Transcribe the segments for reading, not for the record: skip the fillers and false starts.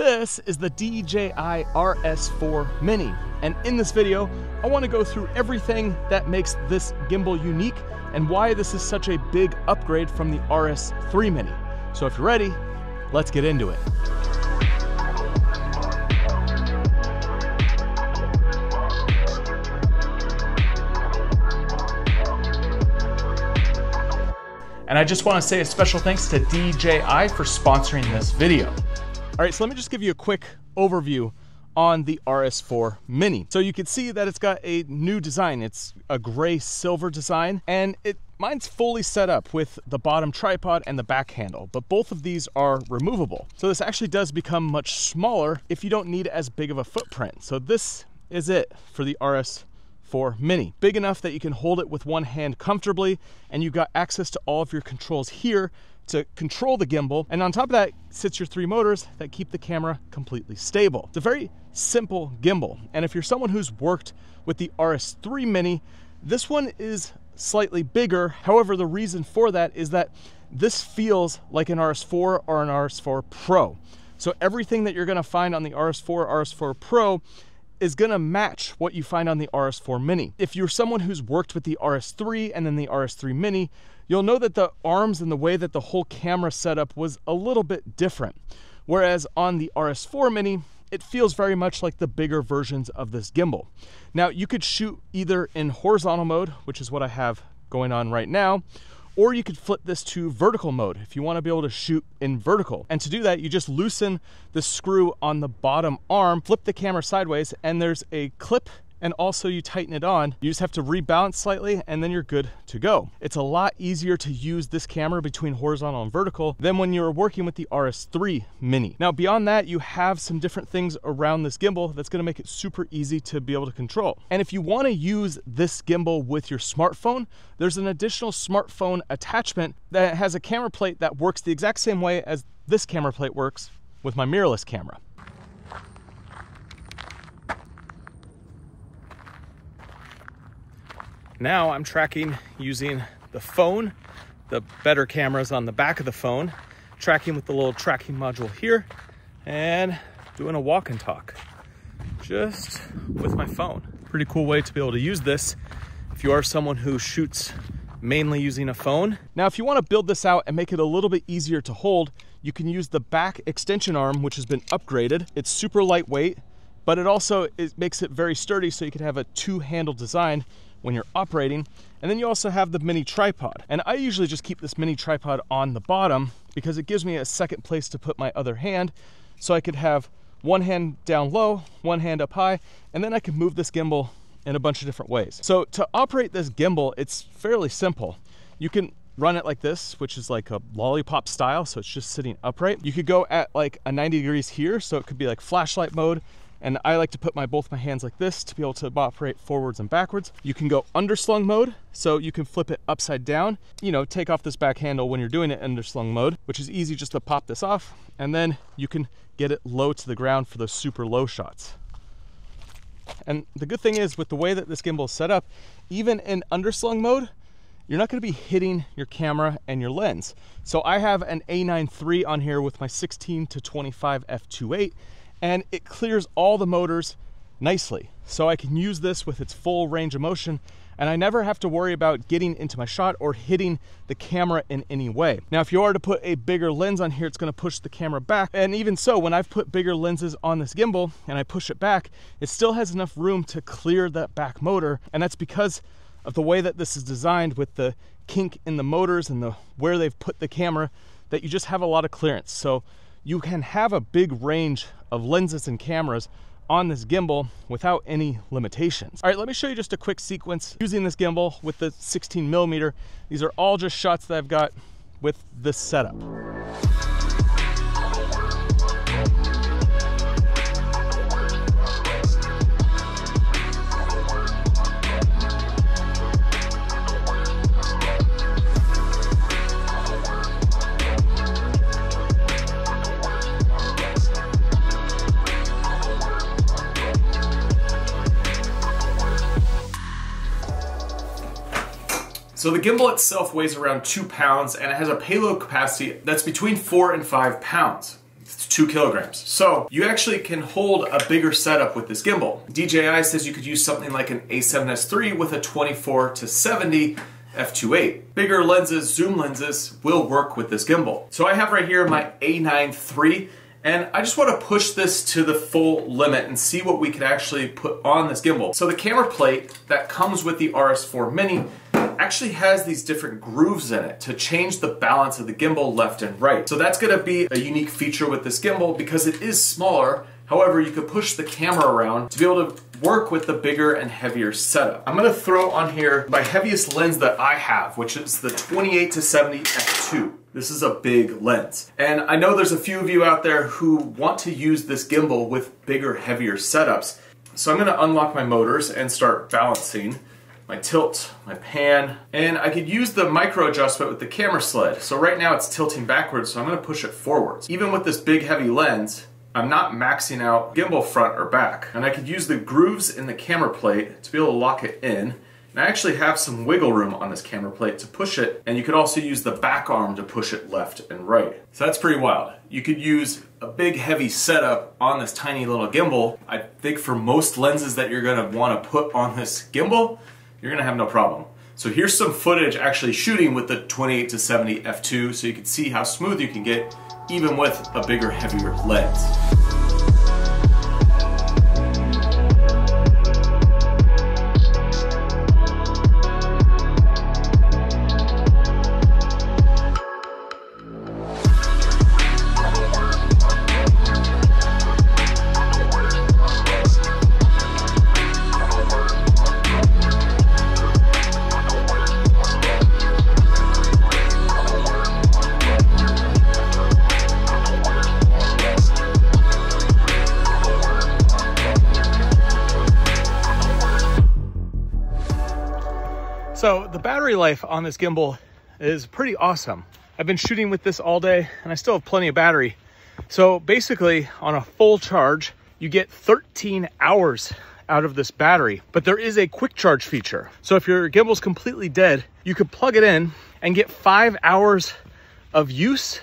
This is the DJI RS4 Mini, and in this video, I want to go through everything that makes this gimbal unique and why this is such a big upgrade from the RS3 Mini. So if you're ready, let's get into it. And I just want to say a special thanks to DJI for sponsoring this video. All right, so let me just give you a quick overview on the RS4 Mini. So you can see that it's got a new design. It's a gray silver design, and mine's fully set up with the bottom tripod and the back handle, but both of these are removable. So this actually does become much smaller if you don't need as big of a footprint. So this is it for the RS4 Mini. Big enough that you can hold it with one hand comfortably, and you've got access to all of your controls here to control the gimbal. And on top of that sits your 3 motors that keep the camera completely stable. It's a very simple gimbal. And if you're someone who's worked with the RS3 Mini, this one is slightly bigger. However, the reason for that is that this feels like an RS4 or an RS4 Pro. So everything that you're gonna find on the RS4, RS4 Pro is gonna match what you find on the RS4 Mini. If you're someone who's worked with the RS3 and then the RS3 Mini, you'll know that the arms and the way that the whole camera setup was a little bit different. Whereas on the RS4 Mini, it feels very much like the bigger versions of this gimbal. Now, you could shoot either in horizontal mode, which is what I have going on right now, or you could flip this to vertical mode if you want to be able to shoot in vertical. And to do that, you just loosen the screw on the bottom arm, flip the camera sideways, and there's a clip, and also you tighten it on. You just have to rebalance slightly, and then you're good to go. It's a lot easier to use this camera between horizontal and vertical than when you're working with the RS3 Mini. Now, beyond that, you have some different things around this gimbal that's gonna make it super easy to be able to control. And if you wanna use this gimbal with your smartphone, there's an additional smartphone attachment that has a camera plate that works the exact same way as this camera plate works with my mirrorless camera. Now I'm tracking using the phone, the better cameras on the back of the phone, tracking with the little tracking module here, and doing a walk and talk just with my phone. Pretty cool way to be able to use this if you are someone who shoots mainly using a phone. Now, if you want to build this out and make it a little bit easier to hold, you can use the back extension arm, which has been upgraded. It's super lightweight, but it makes it very sturdy, so you can have a 2-handle design when you're operating. And then you also have the mini tripod. And I usually just keep this mini tripod on the bottom because it gives me a second place to put my other hand. So I could have one hand down low, one hand up high, and then I can move this gimbal in a bunch of different ways. So to operate this gimbal, it's fairly simple. You can run it like this, which is like a lollipop style, so it's just sitting upright. You could go at like a 90 degrees here, so it could be like flashlight mode. And I like to put both my hands like this to be able to operate forwards and backwards. You can go underslung mode, so you can flip it upside down. You know, take off this back handle when you're doing it underslung mode, which is easy just to pop this off. And then you can get it low to the ground for those super low shots. And the good thing is, with the way that this gimbal is set up, even in underslung mode, you're not gonna be hitting your camera and your lens. So I have an A9 III on here with my 16-25 f2.8, and it clears all the motors nicely. So I can use this with its full range of motion, and I never have to worry about getting into my shot or hitting the camera in any way. Now, if you are to put a bigger lens on here, it's gonna push the camera back. And even so, when I've put bigger lenses on this gimbal and I push it back, it still has enough room to clear that back motor. And that's because of the way that this is designed with the kink in the motors and where they've put the camera, that you just have a lot of clearance. So you can have a big range of lenses and cameras on this gimbal without any limitations. All right, let me show you just a quick sequence using this gimbal with the 16mm. These are all just shots that I've got with this setup. So the gimbal itself weighs around 2 pounds and it has a payload capacity that's between 4 and 5 pounds. It's 2 kilograms. So you actually can hold a bigger setup with this gimbal. DJI says you could use something like an A7S III with a 24-70 f2.8. Bigger lenses, zoom lenses, will work with this gimbal. So I have right here my A9 III, and I just want to push this to the full limit and see what we could actually put on this gimbal. So the camera plate that comes with the RS4 Mini actually has these different grooves in it to change the balance of the gimbal left and right. So that's going to be a unique feature with this gimbal because it is smaller. However, you could push the camera around to be able to work with the bigger and heavier setup. I'm going to throw on here my heaviest lens that I have, which is the 28-70 f2. This is a big lens. And I know there's a few of you out there who want to use this gimbal with bigger, heavier setups. So I'm going to unlock my motors and start balancing my tilt, my pan, and I could use the micro adjustment with the camera sled. So right now it's tilting backwards, so I'm going to push it forwards. Even with this big heavy lens, I'm not maxing out gimbal front or back. And I could use the grooves in the camera plate to be able to lock it in. And I actually have some wiggle room on this camera plate to push it, and you could also use the back arm to push it left and right. So that's pretty wild. You could use a big heavy setup on this tiny little gimbal. I think for most lenses that you're gonna wanna put on this gimbal, you're gonna have no problem. So here's some footage actually shooting with the 28-70 f2 so you can see how smooth you can get even with a bigger, heavier lens. So the battery life on this gimbal is pretty awesome. I've been shooting with this all day and I still have plenty of battery. So basically on a full charge, you get 13 hours out of this battery, but there is a quick charge feature. So if your gimbal's completely dead, you could plug it in and get 5 hours of use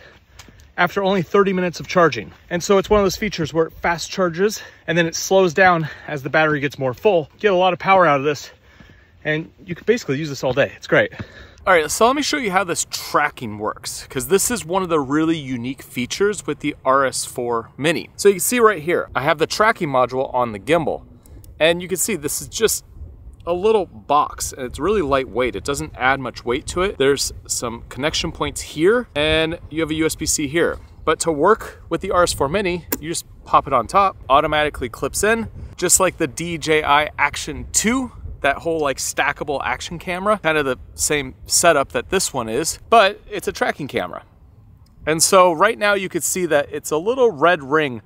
after only 30 minutes of charging. And so it's one of those features where it fast charges and then it slows down as the battery gets more full. Get a lot of power out of this, and you can basically use this all day. It's great. All right, so let me show you how this tracking works, because this is one of the really unique features with the RS4 Mini. So you can see right here, I have the tracking module on the gimbal, and you can see this is just a little box, and it's really lightweight. It doesn't add much weight to it. There's some connection points here, and you have a USB-C here. But to work with the RS4 Mini, you just pop it on top, automatically clips in, just like the DJI Action 2. That whole like stackable action camera, kind of the same setup that this one is, but it's a tracking camera. And so right now you could see that it's a little red ring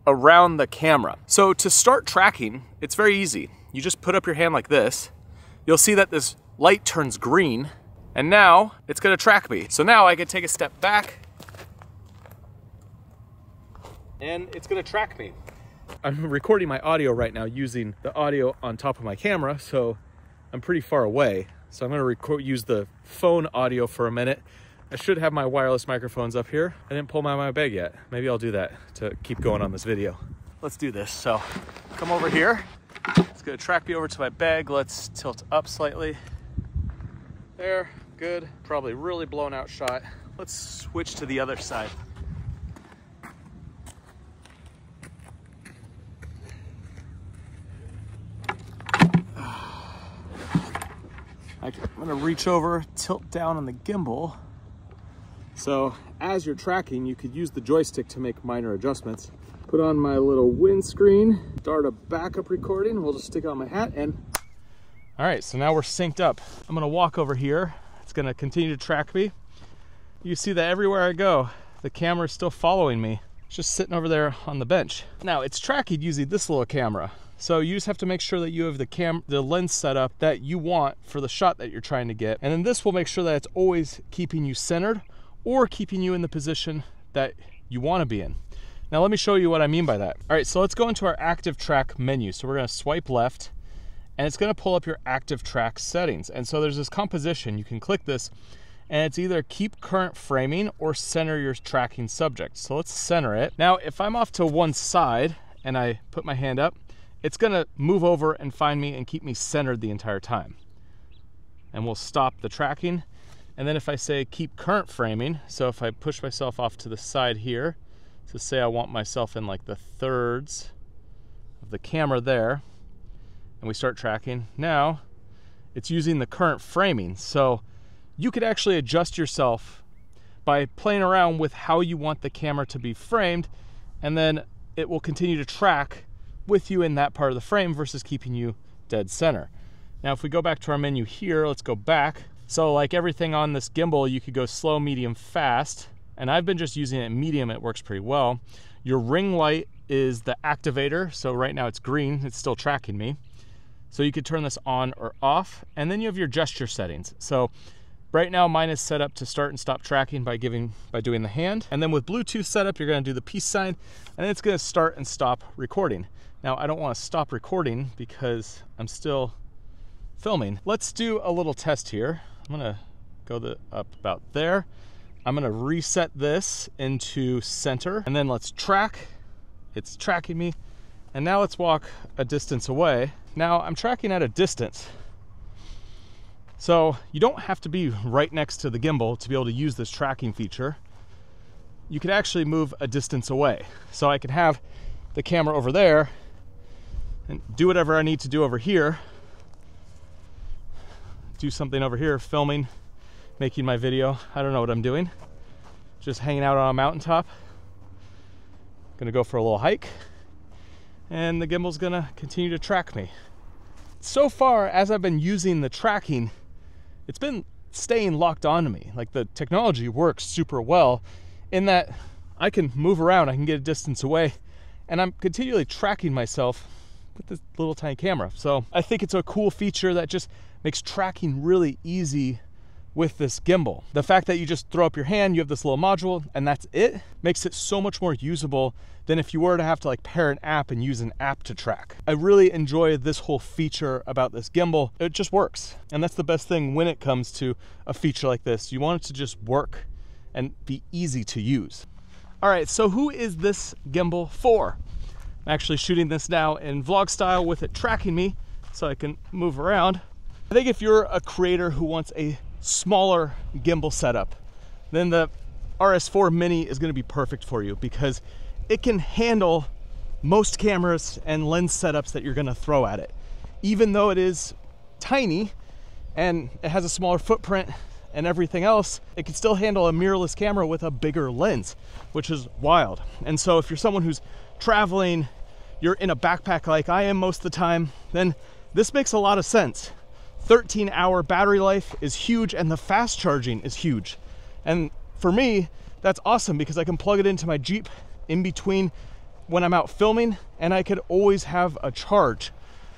around the camera. So to start tracking, it's very easy. You just put up your hand like this. You'll see that this light turns green, and now it's gonna track me. So now I can take a step back and it's gonna track me. I'm recording my audio right now using the audio on top of my camera, so I'm pretty far away. So I'm gonna use the phone audio for a minute. I should have my wireless microphones up here. I didn't pull them out of my bag yet. Maybe I'll do that to keep going on this video. Let's do this. So come over here. It's gonna track me over to my bag. Let's tilt up slightly. There, good. Probably really blown out shot. Let's switch to the other side. I'm gonna reach over, tilt down on the gimbal. So as you're tracking, you could use the joystick to make minor adjustments. Put on my little windscreen, start a backup recording. We'll just stick it on my hat and... All right, so now we're synced up. I'm gonna walk over here. It's gonna continue to track me. You see that everywhere I go, the camera is still following me. It's just sitting over there on the bench. Now it's tracking using this little camera. So you just have to make sure that you have the lens setup that you want for the shot that you're trying to get. And then this will make sure that it's always keeping you centered or keeping you in the position that you want to be in. Now let me show you what I mean by that. All right, so let's go into our active track menu. So we're gonna swipe left and it's gonna pull up your active track settings. And so there's this composition, you can click this and it's either keep current framing or center your tracking subject. So let's center it. Now, if I'm off to one side and I put my hand up, it's gonna move over and find me and keep me centered the entire time. And we'll stop the tracking. And then if I say keep current framing, so if I push myself off to the side here, so say I want myself in like the thirds of the camera there, and we start tracking, now it's using the current framing. So you could actually adjust yourself by playing around with how you want the camera to be framed, and then it will continue to track with you in that part of the frame versus keeping you dead center. Now, if we go back to our menu here, let's go back. So like everything on this gimbal, you could go slow, medium, fast, and I've been just using it in medium. It works pretty well. Your ring light is the activator. So right now it's green, it's still tracking me. So you could turn this on or off, and then you have your gesture settings. So right now mine is set up to start and stop tracking by doing the hand. And then with Bluetooth setup, you're gonna do the peace sign, and it's gonna start and stop recording. Now I don't wanna stop recording because I'm still filming. Let's do a little test here. I'm gonna go up about there. I'm gonna reset this into center, and then let's track. It's tracking me. And now let's walk a distance away. Now I'm tracking at a distance. So you don't have to be right next to the gimbal to be able to use this tracking feature. You could actually move a distance away. So I could have the camera over there and do whatever I need to do over here. Do something over here, filming, making my video. I don't know what I'm doing. Just hanging out on a mountaintop. Gonna go for a little hike, and the gimbal's gonna continue to track me. So far, as I've been using the tracking, it's been staying locked onto me. Like, the technology works super well in that I can move around, I can get a distance away, and I'm continually tracking myself with this little tiny camera. So I think it's a cool feature that just makes tracking really easy with this gimbal. The fact that you just throw up your hand, you have this little module, and that's it, makes it so much more usable than if you were to have to like pair an app and use an app to track. I really enjoy this whole feature about this gimbal. It just works. And that's the best thing when it comes to a feature like this. You want it to just work and be easy to use. All right, so who is this gimbal for? I'm actually shooting this now in vlog style with it tracking me so I can move around. I think if you're a creator who wants a smaller gimbal setup, then the RS4 Mini is going to be perfect for you because it can handle most cameras and lens setups that you're going to throw at it. Even though it is tiny and it has a smaller footprint and everything else, it can still handle a mirrorless camera with a bigger lens, which is wild. And so if you're someone who's traveling, you're in a backpack like I am most of the time, then this makes a lot of sense. 13-hour battery life is huge, and the fast charging is huge. And for me, that's awesome because I can plug it into my Jeep in between when I'm out filming, and I could always have a charge.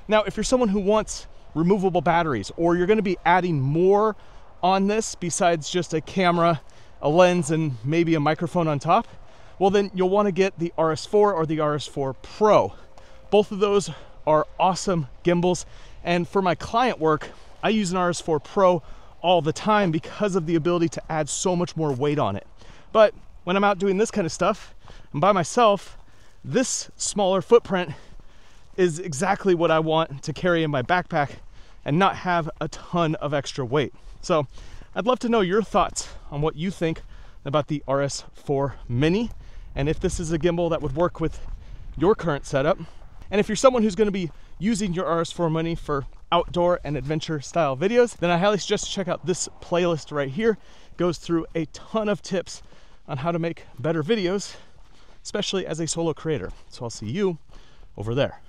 Now, if you're someone who wants removable batteries, or you're gonna be adding more on this besides just a camera, a lens, and maybe a microphone on top, well then you'll wanna get the RS4 or the RS4 Pro. Both of those are awesome gimbals. And for my client work, I use an RS4 Pro all the time because of the ability to add so much more weight on it. But when I'm out doing this kind of stuff, and by myself, this smaller footprint is exactly what I want to carry in my backpack and not have a ton of extra weight. So I'd love to know your thoughts on what you think about the RS4 Mini, and if this is a gimbal that would work with your current setup. And if you're someone who's going to be using your RS4 Mini for outdoor and adventure style videos, then I highly suggest to check out this playlist right here. It goes through a ton of tips on how to make better videos, especially as a solo creator. So I'll see you over there.